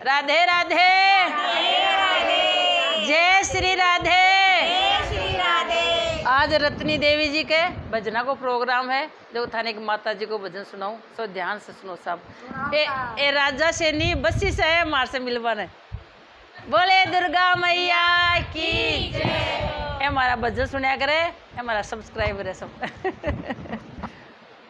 राधे राधे, जय श्री राधे। आज रत्नी देवी जी के भजना को प्रोग्राम है, जो थाने की माता जी को भजन सुनाऊं, सो ध्यान से सुनो सब। ए राजा से नहीं बस्सी से है, मार से मिलवाने। बोले दुर्गा मैया की जय। हमारा भजन सुना करे, हमारा सब्सक्राइबर है सब।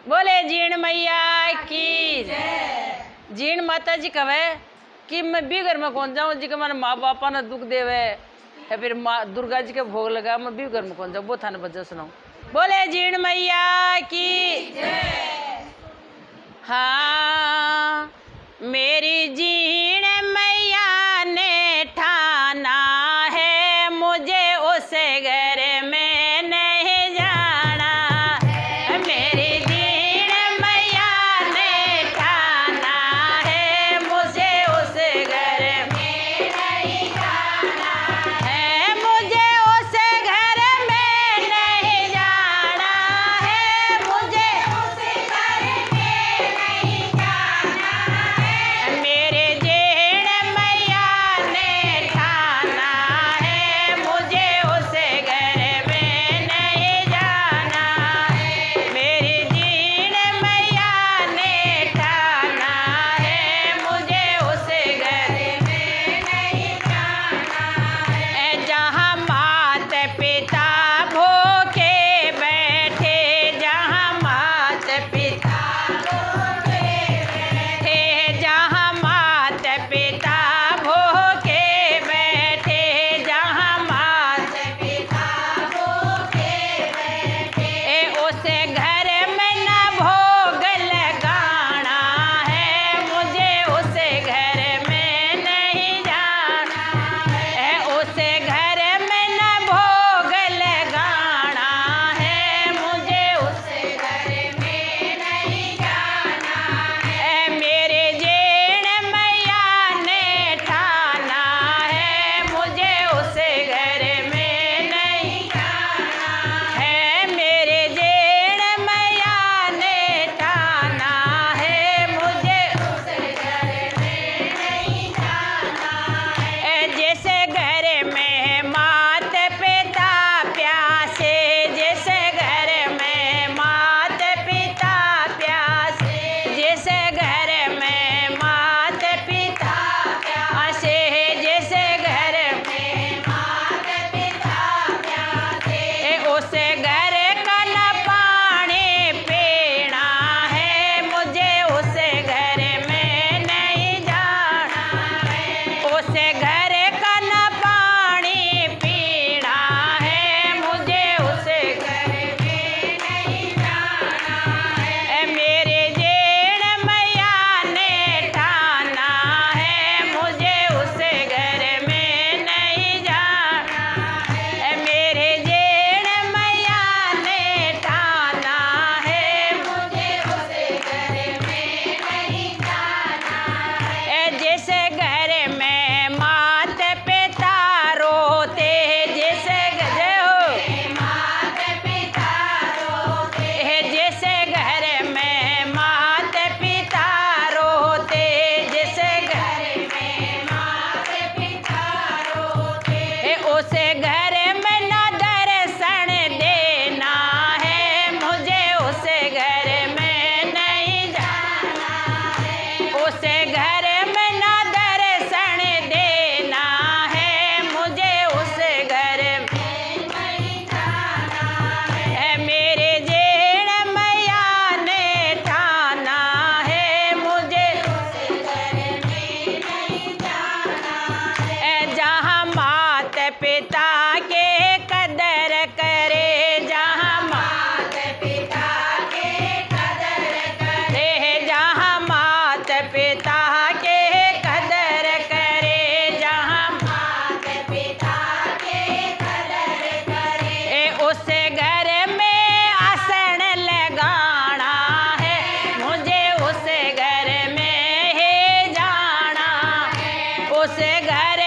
बोले जीण मैया की जय। जीण माता जी कहे कि मैं भी घर में कौन जाऊँ जी के मेरे माँ बापा ने दुख देवे या फिर माँ दुर्गा जी के भोग लगा, मैं भी घर में कौन जाऊँ, वो थाने भजन सुनाऊँ। बोले जीण मैया की जय। हाँ मेरी जीण मैया ने ठाना है, मुझे उस घर में नहीं जाना है। मेरी जीण मैया ने ठाना है, मुझे उस घर में नहीं जाना है। मुझे उस घर में नहीं जाना है। मुझे उस घर में नहीं जाना है। मेरे जीण मैया ने ठाना है, मुझे उस घर में नहीं जाना है। मेरी जीण मैया ने ठाना है, मुझे उस घर में नहीं जाना है। जहाँ मात पिता भूखे बैठे, जहाँ मात पिता भूखे बैठे, जहाँ मात पिता भूखे बैठे, जहाँ मात पिता भूखे बैठे, उस घर में न भोग लगाना है। मुझे उस घर में नहीं जाना है। उस घर में न भोग लगाना है। मुझे उस घर में नहीं जाना है। मेरे जीण मैया ने ठाना है, मुझे उस घर में नहीं जाना है। मेरे जीण मैया ने ठाना है, मुझे उस घर में नहीं जाना है। जैसे घर में मात पिता प्यासे, जैसे घर में मात पिता प्यासे, जैसे घर में मात पिता प्यासे, जैसे घर में मात पिता प्यासे, उस घर का न पानी पीना है। मुझे उस घर में नहीं जाना है। उस घर का न पानी पीना है। मुझे उस घर में नहीं जाना है। मेरे जीण मैया ने ठाना है, मुझे उस घर में नहीं जाना है। मेरे जीण मैया ने ठाना है, मुझे उस घर में नहीं जाना है। जैसे घर में मात पिता रोते, जैसे जय हो मात पिता रोते, जैसे घर में मात पिता रोते, जैसे घर में मात पिता रोते, उस घर में न दर्शन देना है। मुझे उस घर में नहीं जाना है। उस घर में न दर्शन देना है। मुझे उस घर में नहीं जाना है। मेरे जीण मैया ने ठाना है, मुझे उस घर में नहीं जाना है। जहाँ मात पिता के कदर करे, जहाँ मात पिता के कदर करे, जहाँ मात पिता के कदर करे, जहाँ मात पिता के कदर करे, उस घर में आसन लगाना है। मुझे उस घर में ही जाना है। उस घर